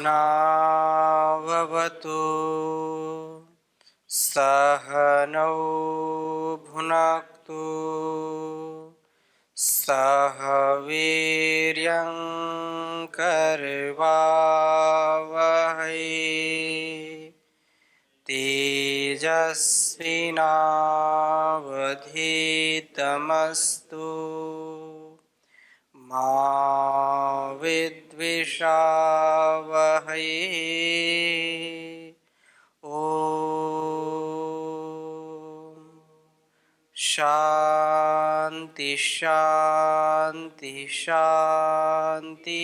सहनाववतु सहनौ भुनक्तु सह वीर्यं करवावहै तेजस्विनावधीतमस्तु मा विद्विषावहै। ॐ शांति शांति शांति।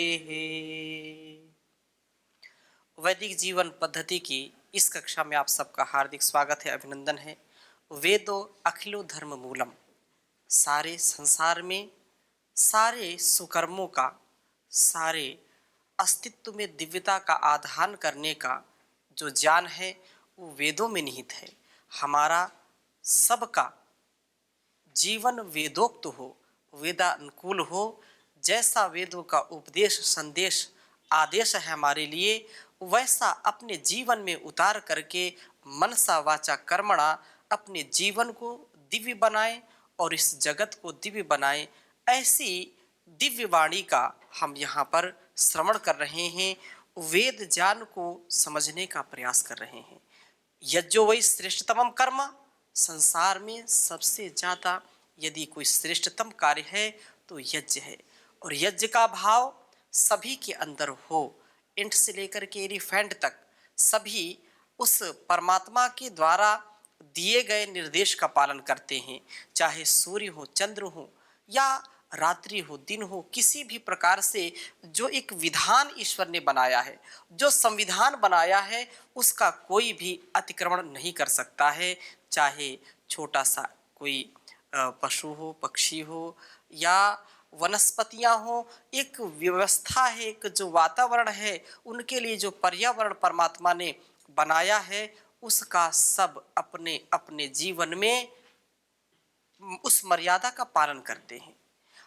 वैदिक जीवन पद्धति की इस कक्षा में आप सबका हार्दिक स्वागत है, अभिनंदन है। वेदो अखिलो धर्म मूलम, सारे संसार में सारे सुकर्मों का, सारे अस्तित्व में दिव्यता का आधान करने का जो ज्ञान है वो वेदों में निहित है। हमारा सबका जीवन वेदोक्त हो, वेदानुकूल हो। जैसा वेदों का उपदेश, संदेश, आदेश है हमारे लिए, वैसा अपने जीवन में उतार करके मनसा वाचा कर्मणा अपने जीवन को दिव्य बनाएं और इस जगत को दिव्य बनाएं। ऐसी दिव्य वाणी का हम यहाँ पर श्रवण कर रहे हैं, वेद ज्ञान को समझने का प्रयास कर रहे हैं। यज्ञो वै श्रेष्ठतमं कर्म, संसार में सबसे ज्यादा यदि कोई श्रेष्ठतम कार्य है तो यज्ञ है। और यज्ञ का भाव सभी के अंदर हो, इंट से लेकर के एलिफेंट तक सभी उस परमात्मा के द्वारा दिए गए निर्देश का पालन करते हैं। चाहे सूर्य हो, चंद्र हो या रात्रि हो, दिन हो, किसी भी प्रकार से जो एक विधान ईश्वर ने बनाया है, जो संविधान बनाया है, उसका कोई भी अतिक्रमण नहीं कर सकता है। चाहे छोटा सा कोई पशु हो, पक्षी हो या वनस्पतियां हो, एक व्यवस्था है, एक जो वातावरण है, उनके लिए जो पर्यावरण परमात्मा ने बनाया है, उसका सब अपने अपने जीवन में उस मर्यादा का पालन करते हैं।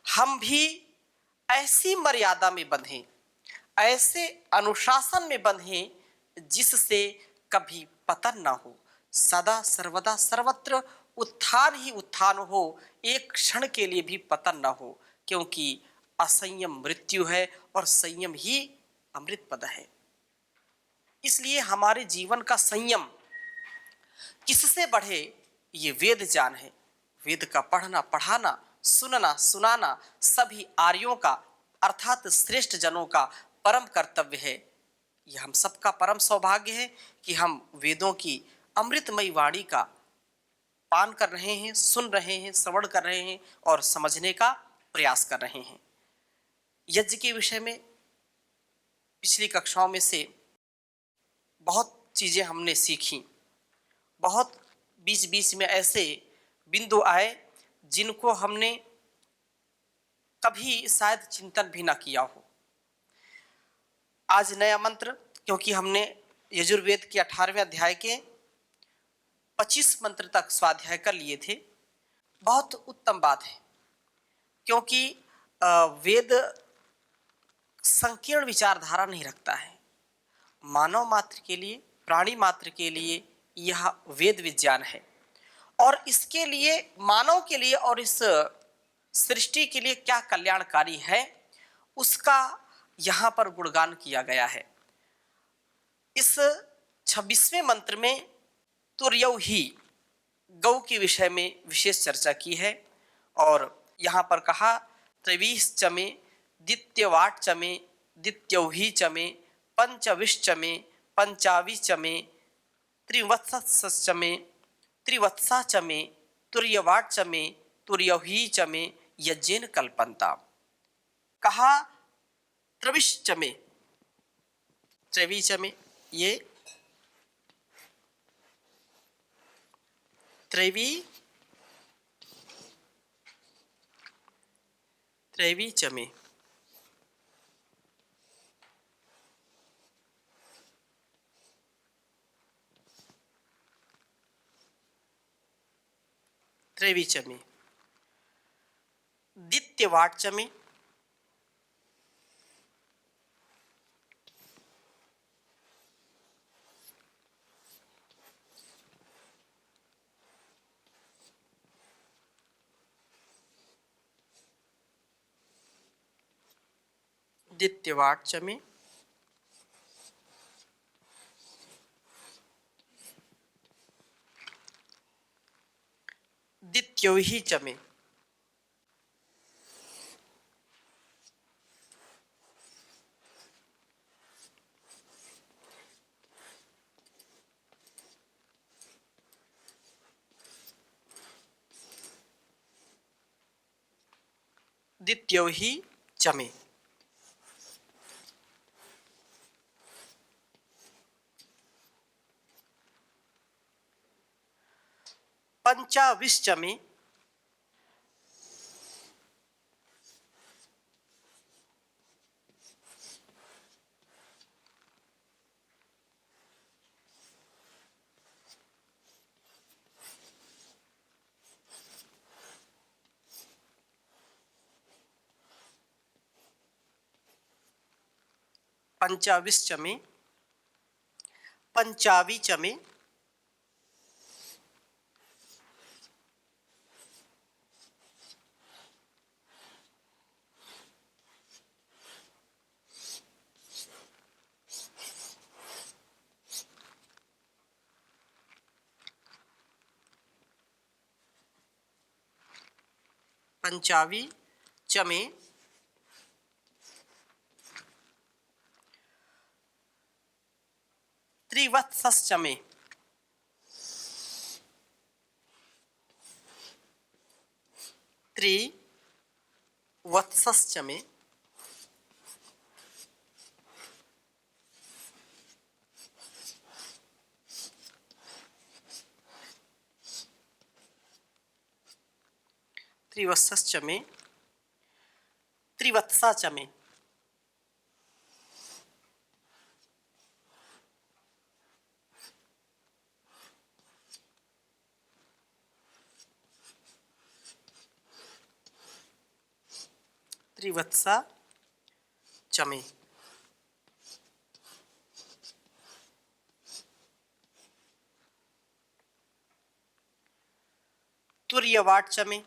हम भी ऐसी मर्यादा में बंधें, ऐसे अनुशासन में बंधें जिससे कभी पतन ना हो, सदा सर्वदा सर्वत्र उत्थान ही उत्थान हो, एक क्षण के लिए भी पतन ना हो, क्योंकि असंयम मृत्यु है और संयम ही अमृत पद है। इसलिए हमारे जीवन का संयम किससे बढ़े, ये वेद ज्ञान है। वेद का पढ़ना, पढ़ाना, सुनना, सुनाना सभी आर्यों का अर्थात श्रेष्ठ जनों का परम कर्तव्य है। यह हम सबका परम सौभाग्य है कि हम वेदों की अमृतमयी वाणी का पान कर रहे हैं, सुन रहे हैं, श्रवण कर रहे हैं और समझने का प्रयास कर रहे हैं। यज्ञ के विषय में पिछली कक्षाओं में से बहुत चीजें हमने सीखी। बहुत बीच बीच में ऐसे बिंदु आए जिनको हमने कभी शायद चिंतन भी ना किया हो। आज नया मंत्र, क्योंकि हमने यजुर्वेद के 18वें अध्याय के 25 मंत्र तक स्वाध्याय कर लिए थे। बहुत उत्तम बात है, क्योंकि वेद संकीर्ण विचारधारा नहीं रखता है। मानव मात्र के लिए, प्राणी मात्र के लिए यह वेद विज्ञान है और इसके लिए, मानव के लिए और इस सृष्टि के लिए क्या कल्याणकारी है, उसका यहाँ पर गुणगान किया गया है। इस 26वें मंत्र में तुर्यौ ही गौ के विषय में विशेष चर्चा की है और यहाँ पर कहा त्रैवीश चमे द्वितीयवाट चमे द्वितीयौही चमे पंचविश चमे पंचावी चमे त्रिवत्स चमे त्रिवत्सा चमे तुर्यवाट चमे तुर्यौही चमे यज्ञेन कल्पन्ता। कहा त्रविश चमे, त्रैवी चमे, ये त्रैवी चमे, त्रैवी चमे, द्वितीयवाट चमे, द्वितीयवाट चमे, द्वितीयोही चमे, द्वितीयोही चमे। पंचाविश्चमे, पंचाविश्चमे, पंचावी चमे, पंचावी चमे, त्रिवत्सश्चमे, त्रिवत्सश्चमे, त्रिवत्सश्चमे, त्रिवत्साचमे, त्रिवत्सा चमे। तुर्यवाट चमे,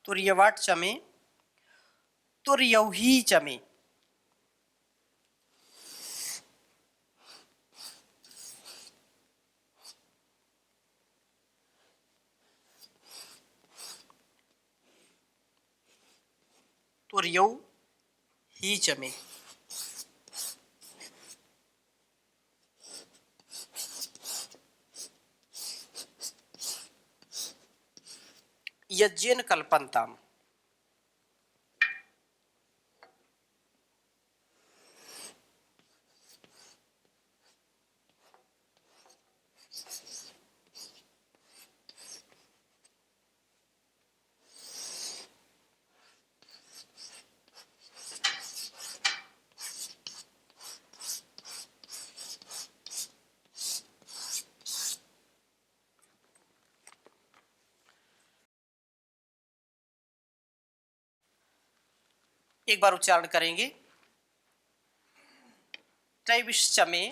तुर्यवाट चमे, तुर्यौही चमे, तुर्यौही चमे। यज्ञेन कल्पन्ताम्। एक बार उच्चारण करेंगे। त्रैविश्चमे,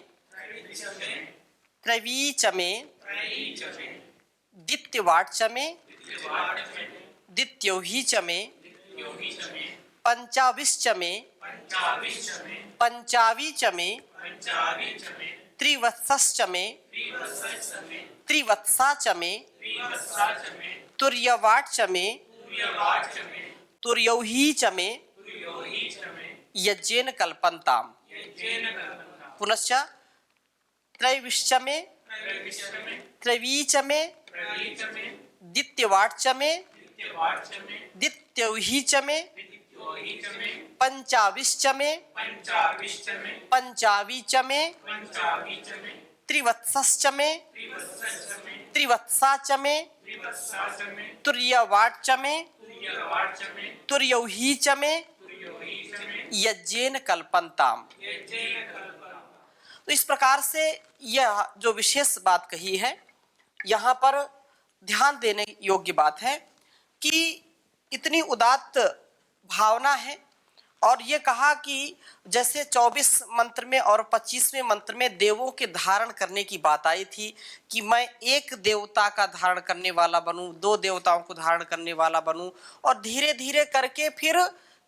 त्रैवीचमे, द्वितीयवाट्चमे, द्वितीयोहीचमे, पंचाविश्चमे, पंचावीचमे, त्रिवत्सश्चमे, त्रिवत्साचमे, तुर्यवाट्चमे, तुर्यौहीचमे, यज्ञेन कल्पन्ताम्। पुनश्च त्रैविश्चमे, त्रैवीचमे, द्वितीयवाट्चमे, द्वितीयोहीचमे, पंचाविश्चमे, पंचावीचमे, त्रिवत्सश्चमे, त्रिवत्साचमे, तुर्यवाट्चमे, तुर्यौहीचमे, यज्ञेन कल्पन्ताम्। तो इस प्रकार से यह जो विशेष बात कही है यहाँ पर ध्यान देने योग्य बात है कि इतनी उदात्त भावना है। और ये कहा कि जैसे 24 मंत्र में और 25वें मंत्र में देवों के धारण करने की बात आई थी कि मैं एक देवता का धारण करने वाला बनूं, 2 देवताओं को धारण करने वाला बनूं, और धीरे धीरे करके फिर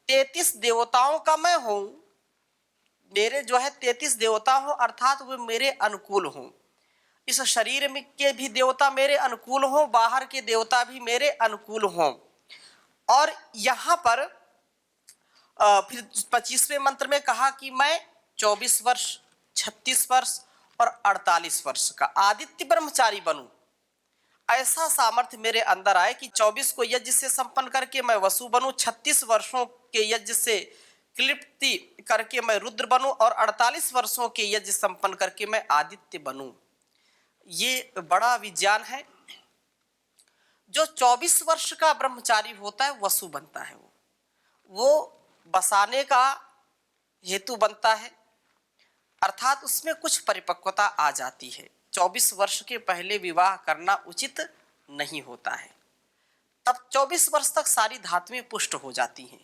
33 देवताओं का मैं हूं। मेरे जो है 33 देवता हो, अर्थात वे मेरे अनुकूल हों। इस शरीर में के भी देवता मेरे अनुकूल हों, बाहर के देवता भी मेरे अनुकूल हों। और यहाँ पर फिर 25वें मंत्र में कहा कि मैं 24 वर्ष, 36 वर्ष और 48 वर्ष का आदित्य ब्रह्मचारी बनूं। ऐसा सामर्थ्य मेरे अंदर आए कि 24 को यज्ञ से संपन्न करके मैं वसु बनूं, 36 वर्षों के यज्ञ से क्लिप्ति करके मैं रुद्र बनूं और 48 वर्षों के यज्ञ संपन्न करके मैं आदित्य बनूं। ये बड़ा विज्ञान है। जो 24 वर्ष का ब्रह्मचारी होता है वसु बनता है, वो बसाने का हेतु बनता है, अर्थात उसमें कुछ परिपक्वता आ जाती है। 24 वर्ष के पहले विवाह करना उचित नहीं होता है। तब 24 वर्ष तक सारी धातुएं पुष्ट हो जाती हैं।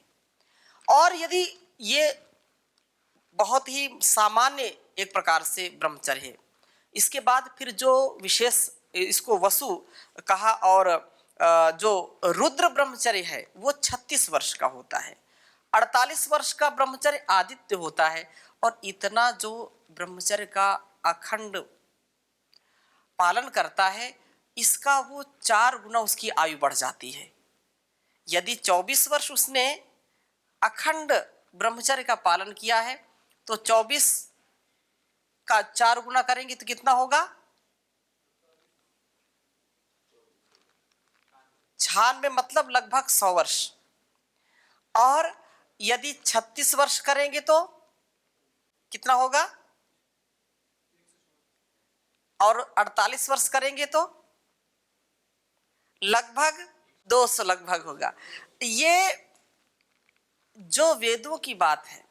और यदि ये बहुत ही सामान्य एक प्रकार से ब्रह्मचर्य है, इसके बाद फिर जो विशेष इसको वसु कहा, और जो रुद्र ब्रह्मचर्य है वो 36 वर्ष का होता है। 48 वर्ष का ब्रह्मचर्य आदित्य होता है। और इतना जो ब्रह्मचर्य का अखंड पालन करता है, इसका वो 4 गुना उसकी आयु बढ़ जाती है। यदि 24 वर्ष उसने अखंड ब्रह्मचर्य का पालन किया है तो 24 का 4 गुना करेंगे तो कितना होगा? 96, मतलब लगभग 100 वर्ष। और यदि 36 वर्ष करेंगे तो कितना होगा? और 48 वर्ष करेंगे तो लगभग 200 लगभग होगा। ये जो वेदों की बात है,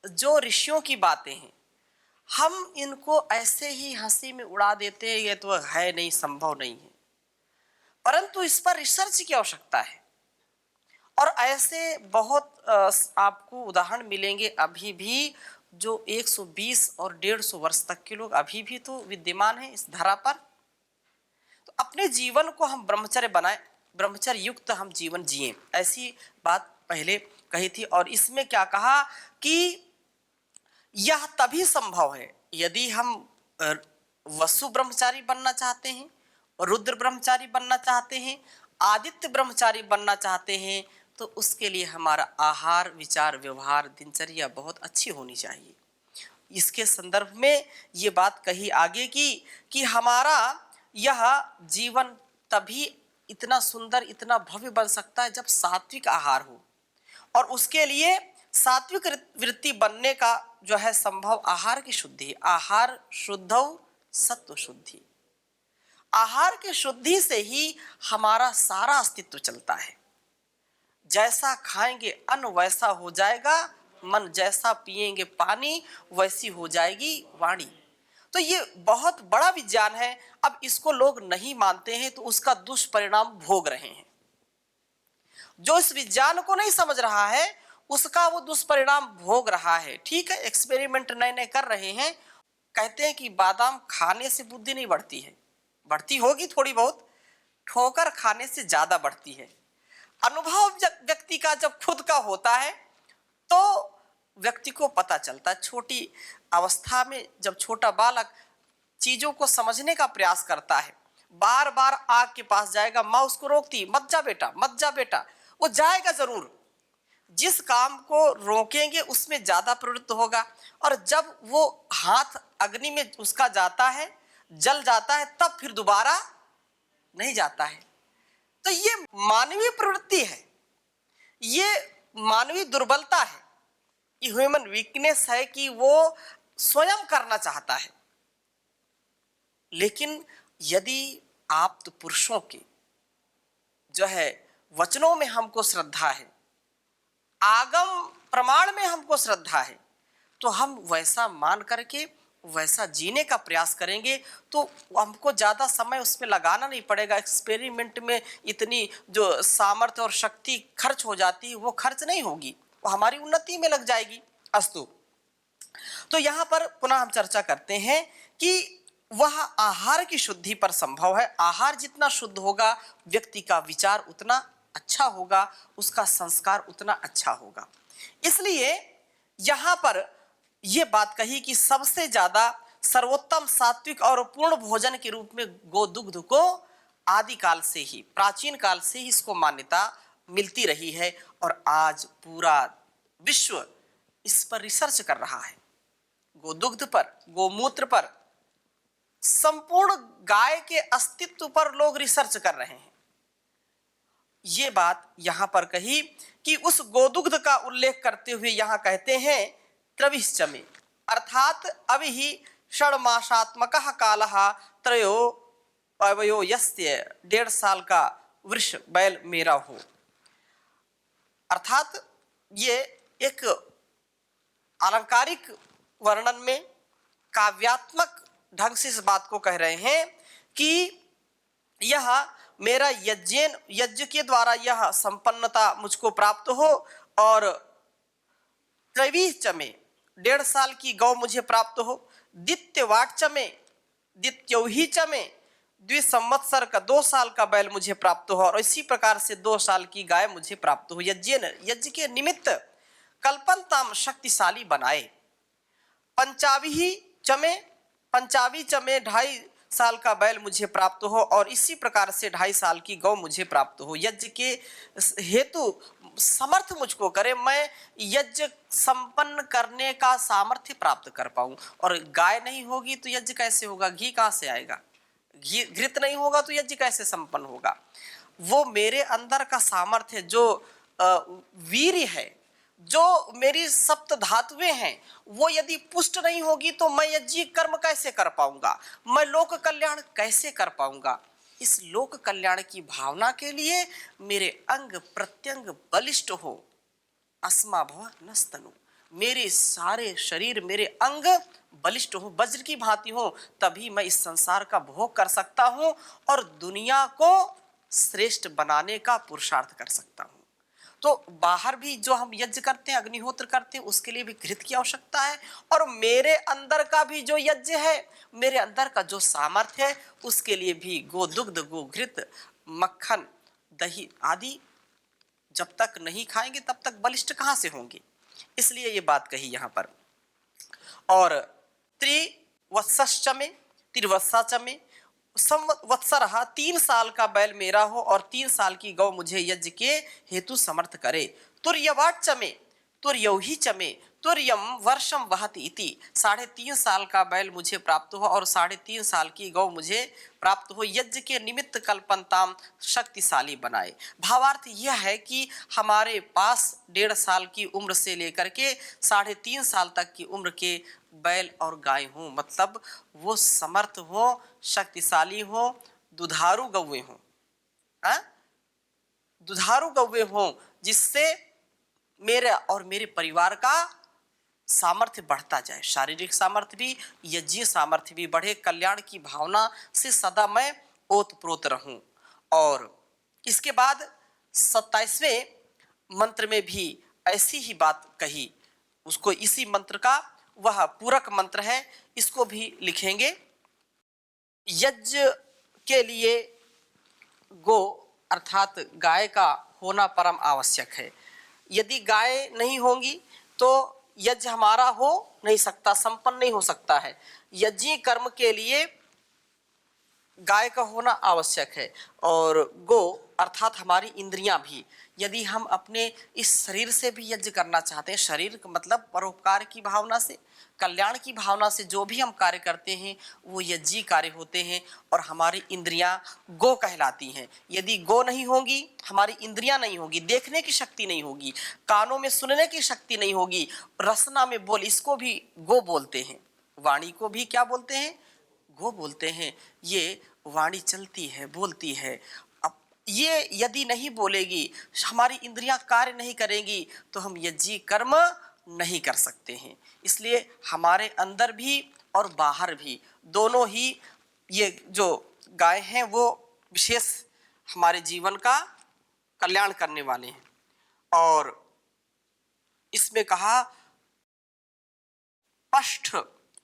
जो ऋषियों की बातें हैं, हम इनको ऐसे ही हंसी में उड़ा देते हैं, ये तो है नहीं, संभव नहीं है। परंतु इस पर रिसर्च की आवश्यकता है। और ऐसे बहुत आपको उदाहरण मिलेंगे अभी भी, जो 120 और 150 वर्ष तक के लोग अभी भी तो विद्यमान हैं इस धरा पर। तो अपने जीवन को हम ब्रह्मचर्य बनाएं, ब्रह्मचर्य युक्त हम जीवन जिएं, ऐसी बात पहले कही थी। और इसमें क्या कहा कि यह तभी संभव है यदि हम वसु ब्रह्मचारी बनना चाहते हैं, रुद्र ब्रह्मचारी बनना चाहते हैं, आदित्य ब्रह्मचारी बनना चाहते हैं, तो उसके लिए हमारा आहार, विचार, व्यवहार, दिनचर्या बहुत अच्छी होनी चाहिए। इसके संदर्भ में ये बात कही आगे की कि हमारा यह जीवन तभी इतना सुंदर, इतना भव्य बन सकता है जब सात्विक आहार हो। और उसके लिए सात्विक वृत्ति बनने का जो है संभव आहार की शुद्धि। आहार शुद्धौ सत्व शुद्धि। आहार की शुद्धि से ही हमारा सारा अस्तित्व चलता है। जैसा खाएंगे अन्न वैसा हो जाएगा मन, जैसा पिएंगे पानी वैसी हो जाएगी वाणी। तो ये बहुत बड़ा विज्ञान है। अब इसको लोग नहीं मानते हैं तो उसका दुष्परिणाम भोग रहे हैं। जो इस विज्ञान को नहीं समझ रहा है उसका वो दुष्परिणाम भोग रहा है। ठीक है, एक्सपेरिमेंट नए नए कर रहे हैं। कहते हैं कि बादाम खाने से बुद्धि नहीं बढ़ती है, बढ़ती होगी थोड़ी बहुत, ठोकर खाने से ज्यादा बढ़ती है। अनुभव व्यक्ति का जब खुद का होता है तो व्यक्ति को पता चलता है। छोटी अवस्था में जब छोटा बालक चीजों को समझने का प्रयास करता है, बार बार आग के पास जाएगा, माँ उसको रोकती, मत जा बेटा, मत जा बेटा, वो जाएगा जरूर। जिस काम को रोकेंगे उसमें ज्यादा प्रवृत्त होगा। और जब वो हाथ अग्नि में उसका जाता है, जल जाता है, तब फिर दोबारा नहीं जाता है। तो ये मानवीय प्रवृत्ति है, ये मानवीय दुर्बलता है, ये ह्यूमन वीकनेस है कि वो स्वयं करना चाहता है। लेकिन यदि आप तो पुरुषों के जो है वचनों में हमको श्रद्धा है, आगम प्रमाण में हमको श्रद्धा है, तो हम वैसा मान करके वैसा जीने का प्रयास करेंगे तो हमको ज़्यादा समय उसमें लगाना नहीं पड़ेगा। एक्सपेरिमेंट में इतनी जो सामर्थ्य और शक्ति खर्च हो जाती है वो खर्च नहीं होगी, वो हमारी उन्नति में लग जाएगी। अस्तु, तो यहाँ पर पुनः हम चर्चा करते हैं कि वह आहार की शुद्धि पर संभव है। आहार जितना शुद्ध होगा व्यक्ति का विचार उतना अच्छा होगा, उसका संस्कार उतना अच्छा होगा। इसलिए यहाँ पर यह बात कही कि सबसे ज्यादा सर्वोत्तम सात्विक और पूर्ण भोजन के रूप में गोदुग्ध को आदिकाल से ही, प्राचीन काल से ही इसको मान्यता मिलती रही है और आज पूरा विश्व इस पर रिसर्च कर रहा है। गोदुग्ध पर, गोमूत्र पर, संपूर्ण गाय के अस्तित्व पर लोग रिसर्च कर रहे हैं। ये बात यहां पर कही कि उस गोदुग्ध का उल्लेख करते हुए यहां कहते हैं त्रविश्चमे, अर्थात अभी ही षड्मासात्मक कालः त्रयो अवयो यस्य, 1.5 साल का वृष बैल मेरा हो। अर्थात ये एक अलंकारिक वर्णन में काव्यात्मक ढंग से इस बात को कह रहे हैं कि यह मेरा यज्ञ के द्वारा यह संपन्नता मुझको प्राप्त हो और त्रैवीचमे 1.5 साल की गौ मुझे प्राप्त हो, द्वितीयवाटचमे द्वितीयोहीचमे 2 संवत्सर का 2 साल का बैल मुझे प्राप्त हो और इसी प्रकार से 2 साल की गाय मुझे प्राप्त हो। यज्ञ के निमित्त कल्पनताम शक्तिशाली बनाए। पंचावी चमे 2.5 साल का बैल मुझे प्राप्त हो और इसी प्रकार से 2.5 साल की गौ मुझे प्राप्त हो। यज्ञ के हेतु समर्थ मुझको करे, मैं यज्ञ संपन्न करने का सामर्थ्य प्राप्त कर पाऊं। और गाय नहीं होगी तो यज्ञ कैसे होगा, घी कहां से आएगा, घी घृत नहीं होगा तो यज्ञ कैसे संपन्न होगा। वो मेरे अंदर का सामर्थ्य जो वीर्य है, जो मेरी सप्त धातुएं हैं, वो यदि पुष्ट नहीं होगी तो मैं यज्ञ कर्म कैसे कर पाऊंगा, मैं लोक कल्याण कैसे कर पाऊंगा। इस लोक कल्याण की भावना के लिए मेरे अंग प्रत्यंग बलिष्ठ हो, अस्मा भव नस्तनु, मेरे सारे शरीर, मेरे अंग बलिष्ठ हो, वज्र की भांति हो, तभी मैं इस संसार का भोग कर सकता हूं और दुनिया को श्रेष्ठ बनाने का पुरुषार्थ कर सकता हूं। तो बाहर भी जो हम यज्ञ करते हैं, अग्निहोत्र करते हैं, उसके लिए भी घृत की आवश्यकता है और मेरे अंदर का भी जो यज्ञ है, मेरे अंदर का जो सामर्थ्य है, उसके लिए भी गोदुग्ध, गोघृत, मक्खन, दही आदि जब तक नहीं खाएंगे तब तक बलिष्ठ कहां से होंगे। इसलिए ये बात कही यहां पर। और त्रिवत्सश्चमे, त्रिवत्साचमे संवत्सर, 3 साल का बैल मेरा हो और 3 साल की गौ मुझे यज्ञ के हेतु समर्थ करे। तुर्यवाटचमे तुर्यौहीचमे तुर्यम वर्षम वहति इति, 3.5 साल का बैल मुझे प्राप्त हो और 3.5 साल की गौ मुझे प्राप्त हो, यज्ञ के निमित्त कल्पनताम शक्तिशाली बनाए। भावार्थ यह है कि हमारे पास 1.5 साल की उम्र से लेकर के 3.5 साल तक की उम्र के बैल और गाय हों, मतलब वो समर्थ हो, शक्तिशाली हो, दुधारू गौवे हों, दुधारू गौवे हों, जिससे मेरे और मेरे परिवार का सामर्थ्य बढ़ता जाए, शारीरिक सामर्थ्य भी, यज्ञीय सामर्थ्य भी बढ़े, कल्याण की भावना से सदा मैं ओतप्रोत रहूं। और इसके बाद 27वें मंत्र में भी ऐसी ही बात कही, उसको इसी मंत्र का वह पूरक मंत्र है, इसको भी लिखेंगे। यज्ञ के लिए गो अर्थात गाय का होना परम आवश्यक है। यदि गाय नहीं होंगी तो यज्ञ हमारा हो नहीं सकता, संपन्न नहीं हो सकता है। यज्ञ कर्म के लिए गाय का होना आवश्यक है। और गो अर्थात हमारी इंद्रियां भी, यदि हम अपने इस शरीर से भी यज्ञ करना चाहते हैं, शरीर का मतलब परोपकार की भावना से, कल्याण की भावना से जो भी हम कार्य करते हैं वो यज्ञीय कार्य होते हैं और हमारी इंद्रियां गो कहलाती हैं। यदि गो नहीं होगी, हमारी इंद्रियां नहीं होगी, देखने की शक्ति नहीं होगी, कानों में सुनने की शक्ति नहीं होगी, रसना में बोल, इसको भी गो बोलते हैं, वाणी को भी क्या बोलते हैं, गो बोलते हैं। ये वाणी चलती है, बोलती है, अब ये यदि नहीं बोलेगी, हमारी इंद्रियां कार्य नहीं करेंगी तो हम यज्ञीय कर्म नहीं कर सकते हैं। इसलिए हमारे अंदर भी और बाहर भी, दोनों ही ये जो गाय हैं वो विशेष हमारे जीवन का कल्याण करने वाले हैं। और इसमें कहा पष्ठ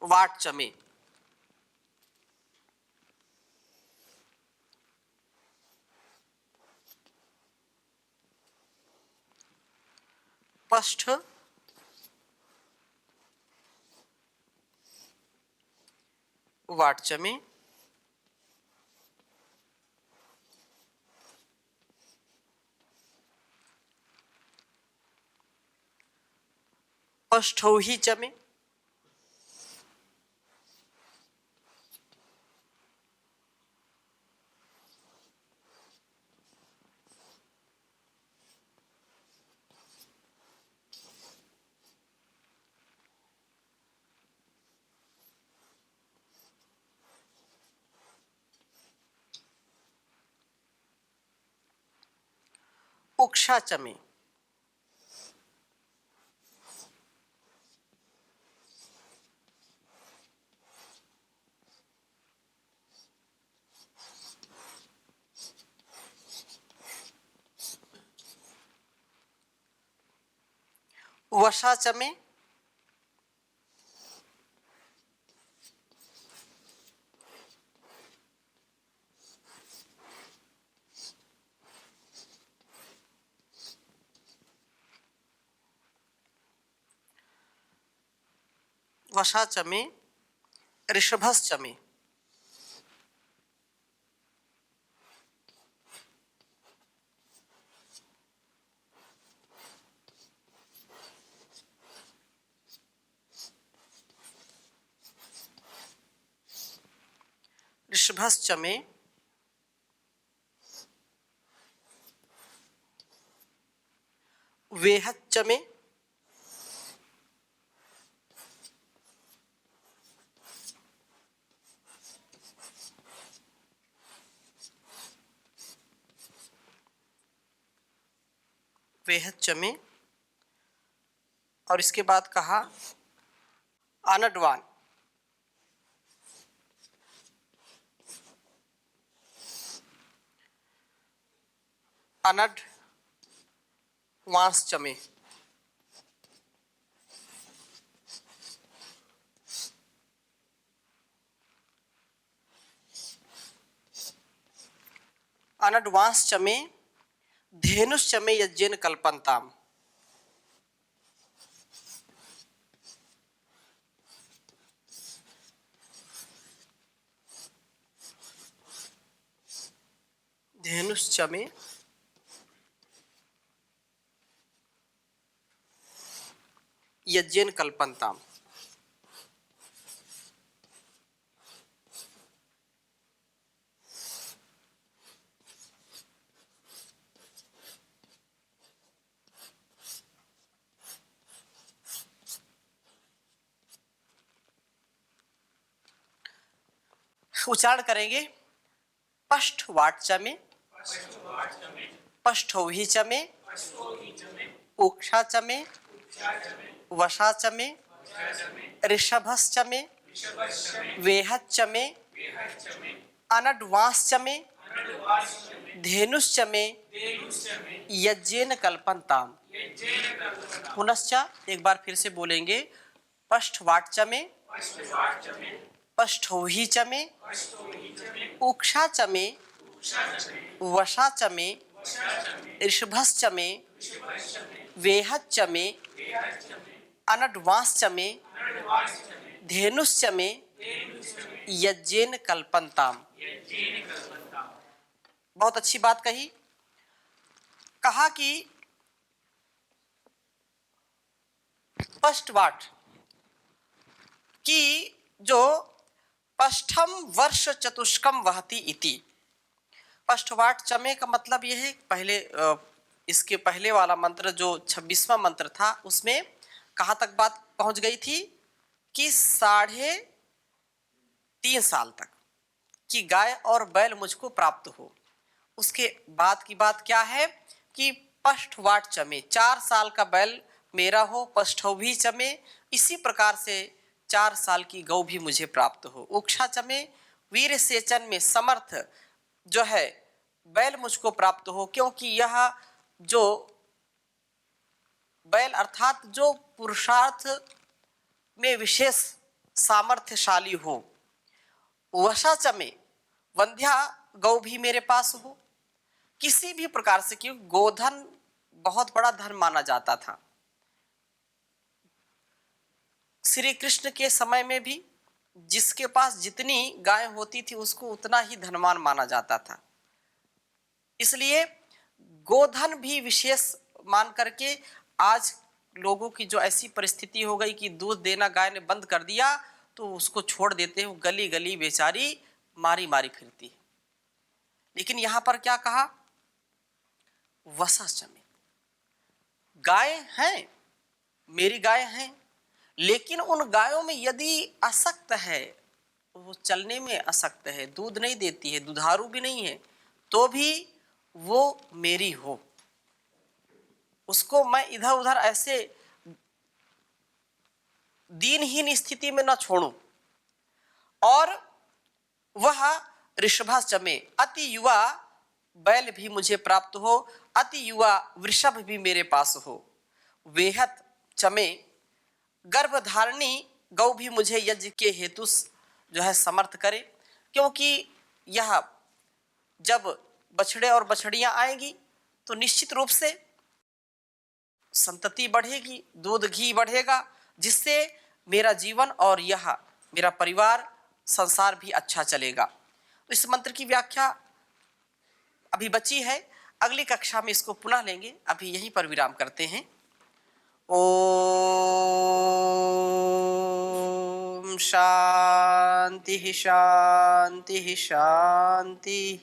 वाट चमे, पष्ठ वाट चमे, पष्ठौ ही चमे, उक्षा चमे, वशा चमे, वशा चमे, ऋषभस चमे, ऋषभस चमे, वेहत चमे, वेहत चमे, और इसके बाद कहा आनडवान, अनड वांस चमे, अनड वांस चमे, धेनुष चमे यज्ञेन कल्पन्ताम, धेनुष चमे, यज्ञेन कल्पन्ताम। उच्चारण करेंगे पष्ठ वाट चमे, पष्ठौहि चमे, उक्षा चमे, वशा चमे, ऋषभस चमे, वेहत चमे, अनडवांस चमे, धेनुष चमे, यज्ञेन कल्पन्ताम। पुनश्च एक बार फिर से बोलेंगे पष्ठ वाट चमे, पष्ठौहि चमे, उक्षा चमे, वशा चमे, ऋषभस चमे, वेहत चमे, अनडवांस चमे, धेनुष चमे, यज्ञेन कल्पन्ताम। बहुत अच्छी बात कही। कहा कि पष्ठवाट की जो पष्ठम वर्ष चतुष्कम वहति इति, पष्ठवाट चमे का मतलब यह है पहले इसके पहले वाला मंत्र जो 26वां मंत्र था उसमें कहाँ तक बात पहुंच गई थी कि 3.5 साल तक कि गाय और बैल मुझको प्राप्त हो। उसके बाद की बात क्या है कि पष्ठवाट चमे, 4 साल का बैल मेरा हो, पष्ठौ भी चमे। इसी प्रकार से 4 साल की गौ भी मुझे प्राप्त हो। उक्षा चमे वीर सेचन में समर्थ जो है बैल मुझको प्राप्त हो, क्योंकि यह जो बैल अर्थात जो पुरुषार्थ में विशेष सामर्थ्यशाली हो। वशा चमे वंध्या गौ भी मेरे पास हो। किसी भी प्रकार से, क्योंकि गोधन बहुत बड़ा धन माना जाता था श्री कृष्ण के समय में भी। जिसके पास जितनी गाय होती थी उसको उतना ही धनवान माना जाता था। इसलिए गोधन भी विशेष मान करके आज लोगों की जो ऐसी परिस्थिति हो गई कि दूध देना गाय ने बंद कर दिया तो उसको छोड़ देते हैं, गली गली बेचारी मारी मारी फिरती है। लेकिन यहां पर क्या कहा, वसाचमे, गाय हैं, मेरी गाय हैं, लेकिन उन गायों में यदि असक्त है, वो चलने में असक्त है, दूध नहीं देती है, दुधारू भी नहीं है, तो भी वो मेरी हो। उसको मैं इधर उधर ऐसे दीनहीन स्थिति में न छोड़ूं। और वह ऋषभा चमे, अति युवा बैल भी मुझे प्राप्त हो, अति युवा वृषभ भी मेरे पास हो। वेहत चमे, गर्भधारिणी गौ भी मुझे यज्ञ के हेतु जो है समर्थ करे, क्योंकि यह जब बछड़े और बछड़ियां आएंगी तो निश्चित रूप से संतति बढ़ेगी, दूध घी बढ़ेगा, जिससे मेरा जीवन और यह मेरा परिवार संसार भी अच्छा चलेगा। तो इस मंत्र की व्याख्या अभी बची है, अगली कक्षा में इसको पुनः लेंगे। अभी यहीं पर विराम करते हैं। ओम शांति शांति शांति।